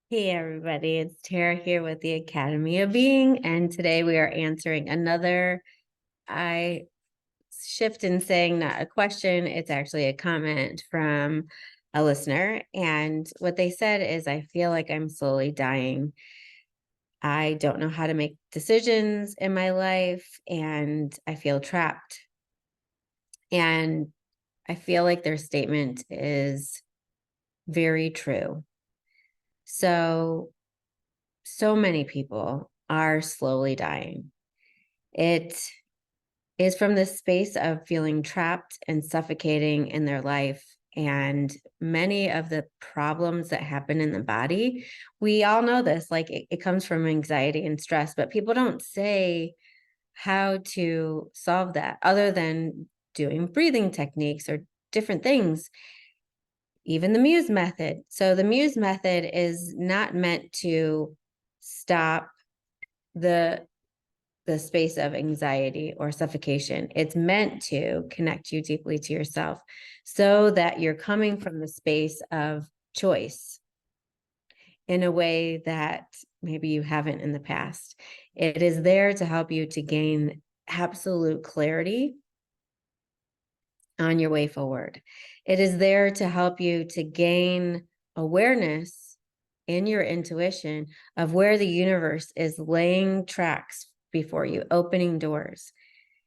Hey everybody, it's Tara here with the Academy of Being, and today we are answering another, I shift in saying not a question, it's actually a comment from a listener. And what they said is, I feel like I'm slowly dying. I don't know how to make decisions in my life, and I feel trapped. And I feel like their statement is very true. So many people are slowly dying. It is from this space of feeling trapped and suffocating in their life. And many of the problems that happen in the body, we all know this, like it comes from anxiety and stress, but people don't say how to solve that other than doing breathing techniques or different things, even the Muse method. So the Muse method is not meant to stop the space of anxiety or suffocation. It's meant to connect you deeply to yourself so that you're coming from the space of choice in a way that maybe you haven't in the past. It is there to help you to gain absolute clarity on your way forward. It is there to help you to gain awareness in your intuition of where the universe is laying tracks before you, opening doors.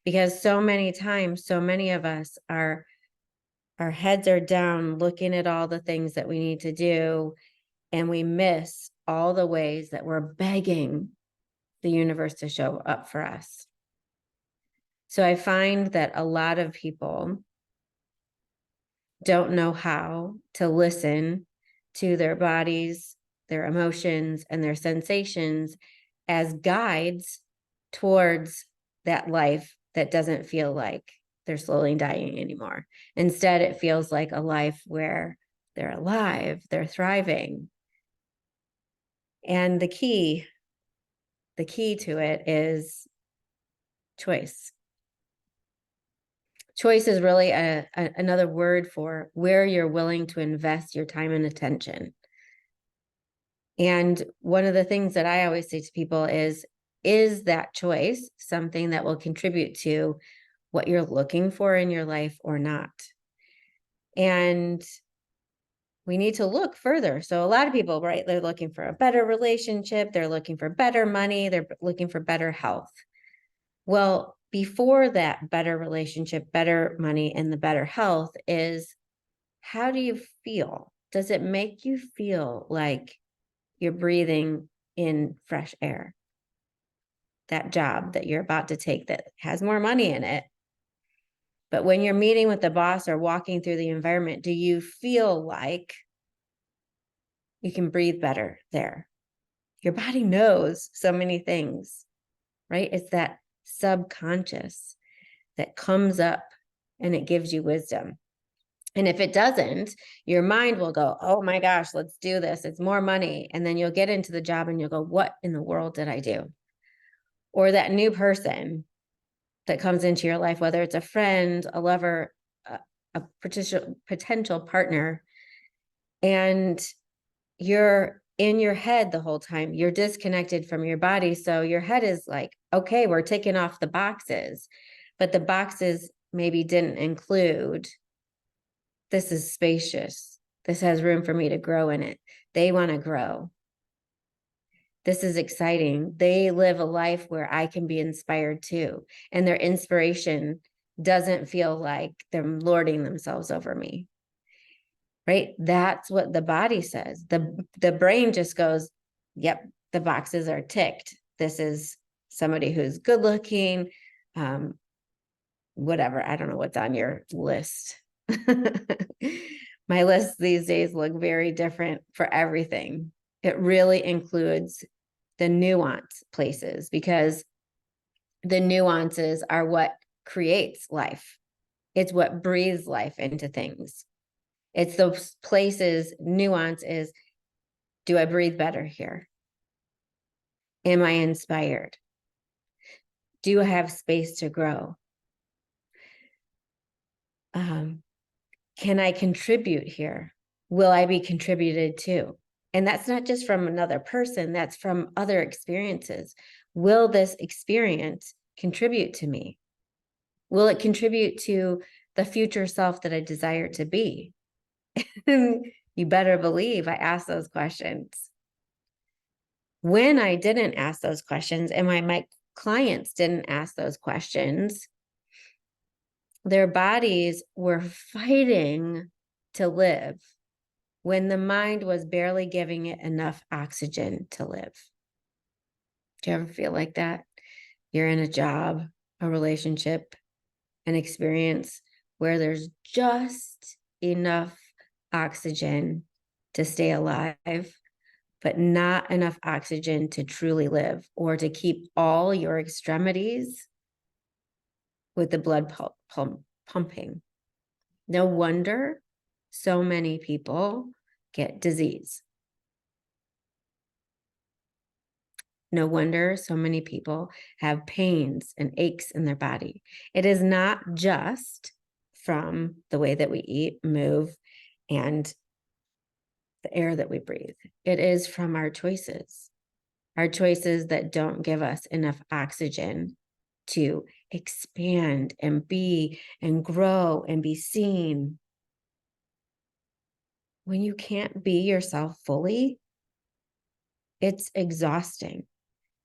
Because so many times, so many of us are, our heads are down looking at all the things that we need to do, and we miss all the ways that we're begging the universe to show up for us. So I find that a lot of people don't know how to listen to their bodies, their emotions, and their sensations as guides towards that life that doesn't feel like they're slowly dying anymore. Instead, it feels like a life where they're alive, they're thriving. And the key to it is choice. Choice is really another word for where you're willing to invest your time and attention. And one of the things that I always say to people is that choice something that will contribute to what you're looking for in your life or not? And we need to look further. So a lot of people, right, they're looking for a better relationship, they're looking for better money, they're looking for better health. Well, before that better relationship, better money, and the better health is, how do you feel? Does it make you feel like you're breathing in fresh air? That job that you're about to take that has more money in it. But when you're meeting with the boss or walking through the environment, do you feel like you can breathe better there? Your body knows so many things, right? It's that subconscious that comes up and it gives you wisdom. And if it doesn't, your mind will go, oh my gosh, let's do this. It's more money. And then you'll get into the job and you'll go, what in the world did I do? Or that new person that comes into your life, whether it's a friend, a lover, a potential partner, and you're in your head the whole time. You're disconnected from your body. So your head is like, okay, we're taking off the boxes, but the boxes maybe didn't include, this is spacious. This has room for me to grow in it. They want to grow. This is exciting. They live a life where I can be inspired too. And their inspiration doesn't feel like they're lording themselves over me. Right? That's what the body says. The brain just goes, yep, the boxes are ticked. This is somebody who's good looking, whatever. I don't know what's on your list. My lists these days look very different for everything. It really includes the nuance places, because the nuances are what creates life. It's what breathes life into things. It's those places, nuance is, do I breathe better here? Am I inspired? Do I have space to grow? Can I contribute here? Will I be contributed to? And that's not just from another person, that's from other experiences. Will this experience contribute to me? Will it contribute to the future self that I desire to be? You better believe I asked those questions. When I didn't ask those questions, and my clients didn't ask those questions, their bodies were fighting to live when the mind was barely giving it enough oxygen to live. Do you ever feel like that? You're in a job, a relationship, an experience where there's just enough oxygen to stay alive, but not enough oxygen to truly live or to keep all your extremities with the blood pumping. No wonder so many people get disease. No wonder so many people have pains and aches in their body. It is not just from the way that we eat, move, and the air that we breathe. It is from our choices that don't give us enough oxygen to expand and be and grow and be seen. When you can't be yourself fully, it's exhausting.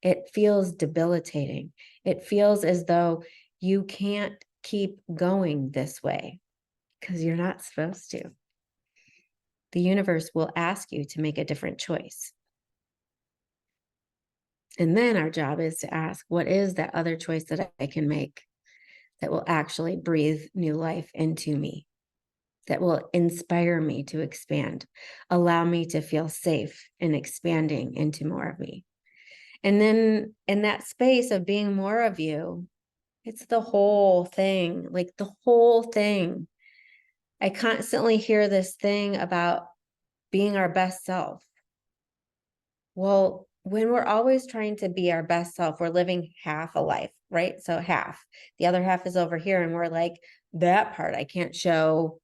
It feels debilitating. It feels as though you can't keep going this way because you're not supposed to. The universe will ask you to make a different choice. And then our job is to ask, what is that other choice that I can make that will actually breathe new life into me, that will inspire me to expand, allow me to feel safe in expanding into more of me. And then in that space of being more of you, it's the whole thing, like the whole thing. I constantly hear this thing about being our best self. Well, when we're always trying to be our best self, we're living half a life, right? So half, the other half is over here. And we're like, that part I can't show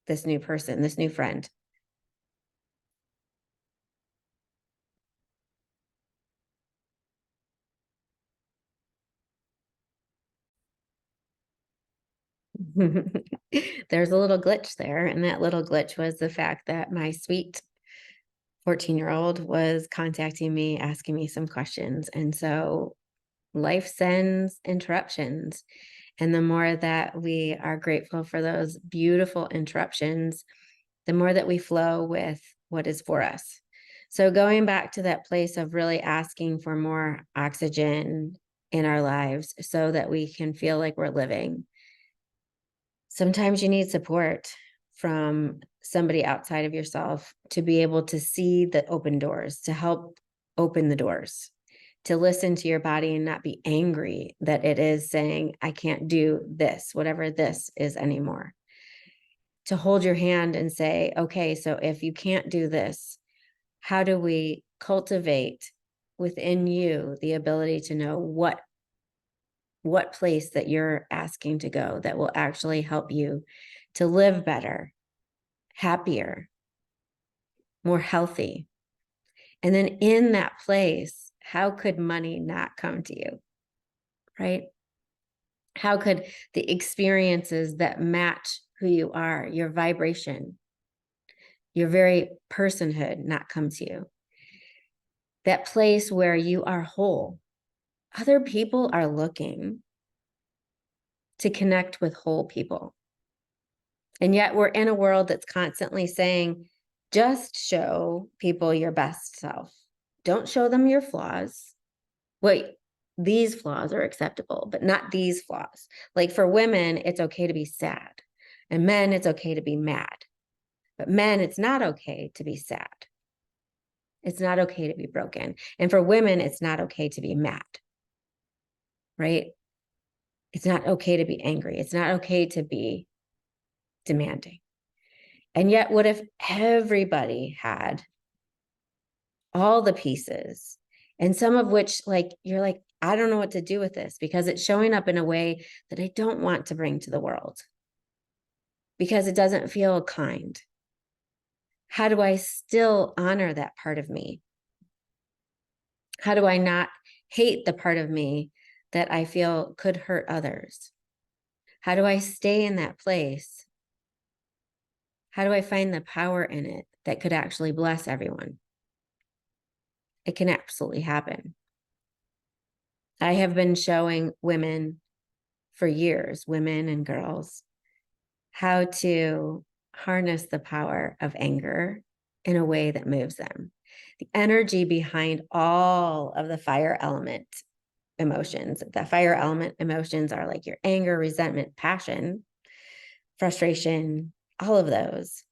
this new person, this new friend. There's a little glitch there. And that little glitch was the fact that my sweet 14-year-old was contacting me, asking me some questions. And so life sends interruptions. And the more that we are grateful for those beautiful interruptions, the more that we flow with what is for us. So going back to that place of really asking for more oxygen in our lives so that we can feel like we're living. Sometimes you need support from somebody outside of yourself to be able to see the open doors, to help open the doors, to listen to your body and not be angry that it is saying, I can't do this, whatever this is anymore. To hold your hand and say, okay, so if you can't do this, how do we cultivate within you the ability to know what place that you're asking to go that will actually help you to live better, happier, more healthy. And then in that place, how could money not come to you, right? How could the experiences that match who you are, your vibration, your very personhood not come to you? That place where you are whole. Other people are looking to connect with whole people. And yet we're in a world that's constantly saying, just show people your best self. Don't show them your flaws. Wait, these flaws are acceptable, but not these flaws. Like for women, it's okay to be sad. And men, it's okay to be mad. But men, it's not okay to be sad. It's not okay to be broken. And for women, it's not okay to be mad. Right? It's not okay to be angry. It's not okay to be demanding. And yet, what if everybody had all the pieces, and some of which, like, you're like, I don't know what to do with this because it's showing up in a way that I don't want to bring to the world because it doesn't feel kind. how do I still honor that part of me? How do I not hate the part of me that I feel could hurt others? How do I stay in that place? How do I find the power in it that could actually bless everyone? It can absolutely happen. I have been showing women for years, women and girls, how to harness the power of anger in a way that moves them. The energy behind all of the fire element emotions. The fire element emotions are like your anger, resentment, passion, frustration, all of those.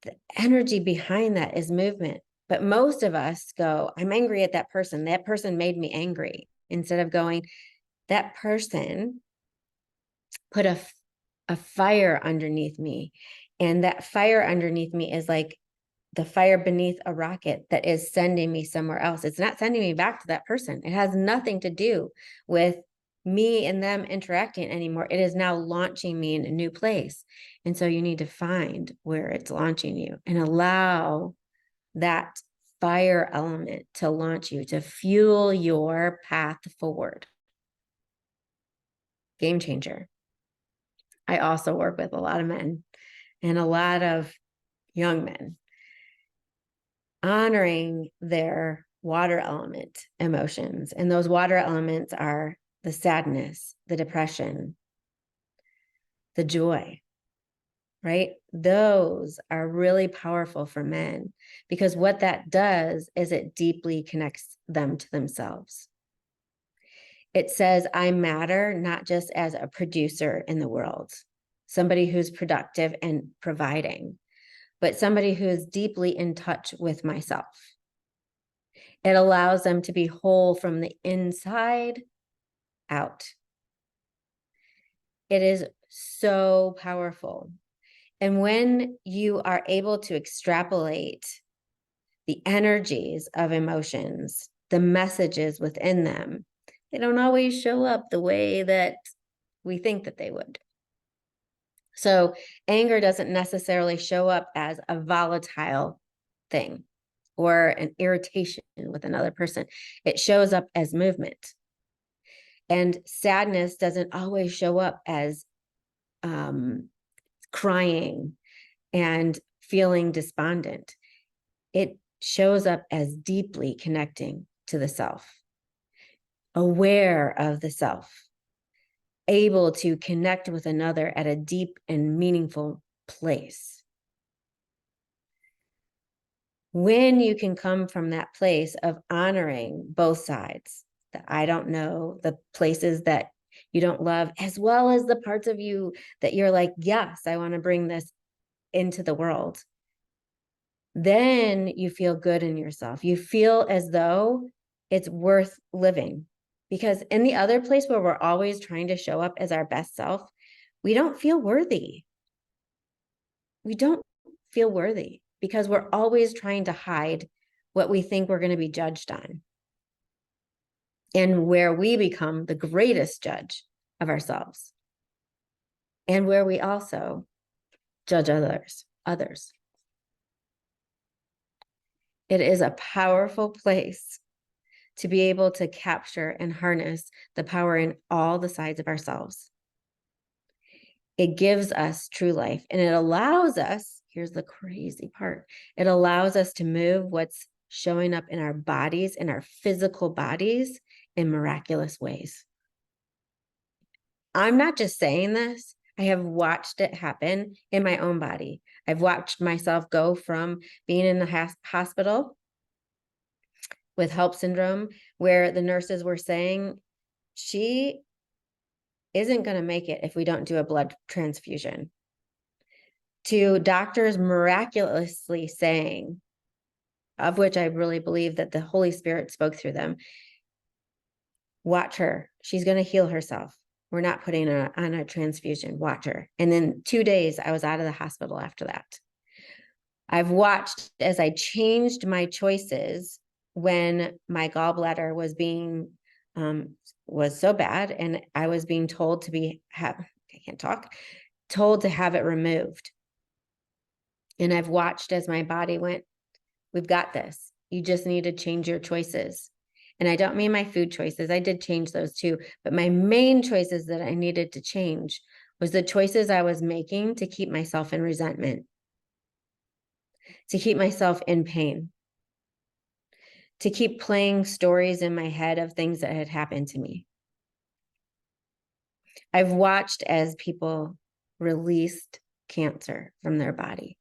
The energy behind that is movement. But most of us go, I'm angry at that person. That person made me angry. Instead of going, that person put a fire underneath me. And that fire underneath me is like the fire beneath a rocket that is sending me somewhere else. It's not sending me back to that person. It has nothing to do with me and them interacting anymore. It is now launching me in a new place. And so you need to find where it's launching you and allow that fire element to launch you, to fuel your path forward. Game changer. I also work with a lot of men and a lot of young men, honoring their water element emotions. And those water elements are the sadness, the depression, the joy, right? Those are really powerful for men because what that does is it deeply connects them to themselves. It says, I matter not just as a producer in the world, somebody who's productive and providing, but somebody who is deeply in touch with myself. It allows them to be whole from the inside out. It is so powerful. And when you are able to extrapolate the energies of emotions, the messages within them, they don't always show up the way that we think that they would. So anger doesn't necessarily show up as a volatile thing or an irritation with another person. It shows up as movement. And sadness doesn't always show up as crying and feeling despondent. It shows up as deeply connecting to the self, aware of the self, able to connect with another at a deep and meaningful place. When you can come from that place of honoring both sides, that I don't know, the places that you don't love, as well as the parts of you that you're like, yes, I want to bring this into the world. Then you feel good in yourself. You feel as though it's worth living. Because in the other place where we're always trying to show up as our best self, we don't feel worthy. We don't feel worthy because we're always trying to hide what we think we're going to be judged on. And where we become the greatest judge of ourselves. And where we also judge others. It is a powerful place to be able to capture and harness the power in all the sides of ourselves. It gives us true life and it allows us, here's the crazy part, it allows us to move what's showing up in our bodies, in our physical bodies, in miraculous ways. I'm not just saying this. I have watched it happen in my own body. I've watched myself go from being in the hospital with HELLP syndrome, where the nurses were saying, she isn't going to make it if we don't do a blood transfusion, to doctors miraculously saying, of which I really believe that the Holy Spirit spoke through them, watch her. She's going to heal herself. We're not putting her on a transfusion. Watch her. And then 2 days, I was out of the hospital after that. I've watched as I changed my choices when my gallbladder was being, was so bad. And I was being told to I can't talk, told to have it removed. And I've watched as my body went, we've got this. You just need to change your choices. And I don't mean my food choices. I did change those too. But my main choices that I needed to change was the choices I was making to keep myself in resentment, to keep myself in pain, to keep playing stories in my head of things that had happened to me. I've watched as people released cancer from their body.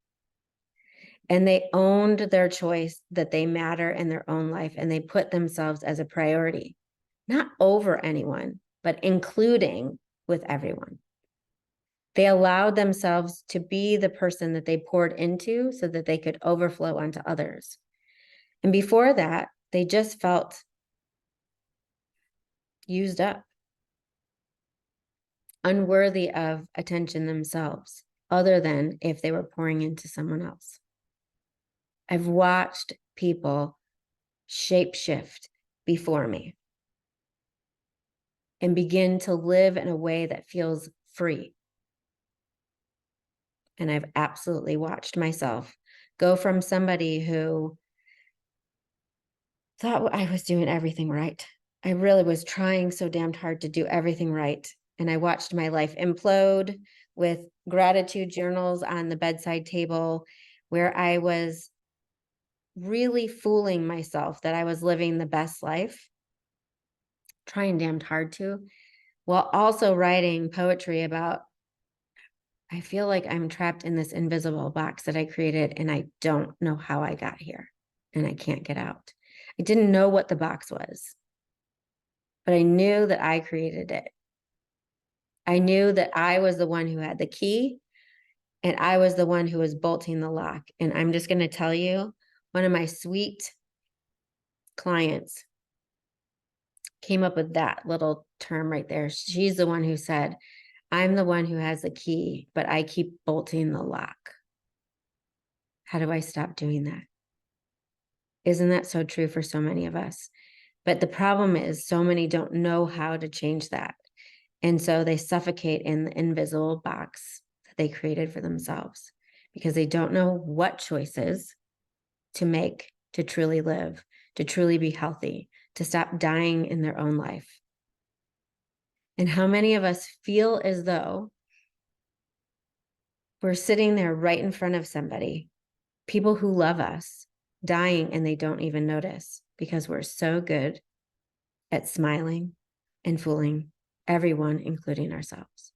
And they owned their choice that they matter in their own life, and they put themselves as a priority, not over anyone, but including with everyone. They allowed themselves to be the person that they poured into so that they could overflow onto others. And before that, they just felt used up, unworthy of attention themselves, other than if they were pouring into someone else. I've watched people shapeshift before me and begin to live in a way that feels free. And I've absolutely watched myself go from somebody who thought I was doing everything right. I really was trying so damned hard to do everything right. And I watched my life implode with gratitude journals on the bedside table, where I was really fooling myself that I was living the best life, trying damned hard to, while also writing poetry about, I feel like I'm trapped in this invisible box that I created and I don't know how I got here and I can't get out. I didn't know what the box was, but I knew that I created it. I knew that I was the one who had the key and I was the one who was bolting the lock. And I'm just going to tell you, one of my sweet clients came up with that little term right there. She's the one who said, I'm the one who has the key, but I keep bolting the lock. How do I stop doing that? Isn't that so true for so many of us? But the problem is so many don't know how to change that. And so they suffocate in the invisible box that they created for themselves because they don't know what choices to make to truly live, to truly be healthy, to stop dying in their own life. And how many of us feel as though we're sitting there right in front of somebody, people who love us, dying, and they don't even notice because we're so good at smiling and fooling everyone, including ourselves.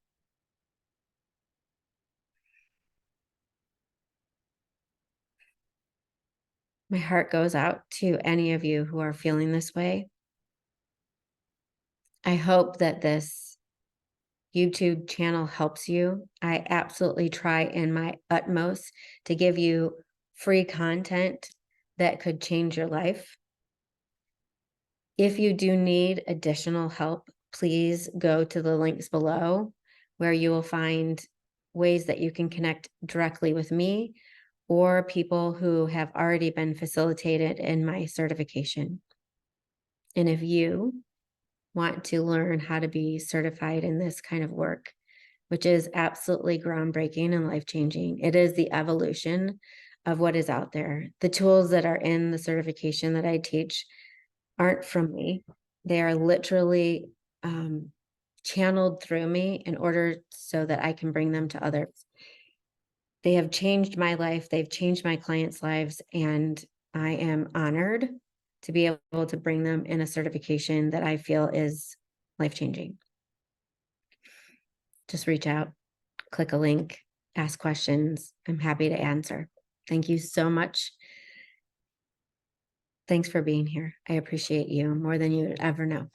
My heart goes out to any of you who are feeling this way. I hope that this YouTube channel helps you. I absolutely try in my utmost to give you free content that could change your life. If you do need additional help, please go to the links below where you will find ways that you can connect directly with me or people who have already been facilitated in my certification. And if you want to learn how to be certified in this kind of work, which is absolutely groundbreaking and life-changing, it is the evolution of what is out there. The tools that are in the certification that I teach aren't from me. They are literally channeled through me in order so that I can bring them to others. They have changed my life. They've changed my clients' lives. And I am honored to be able to bring them in a certification that I feel is life-changing. Just reach out, click a link, ask questions. I'm happy to answer. Thank you so much. Thanks for being here. I appreciate you more than you would ever know.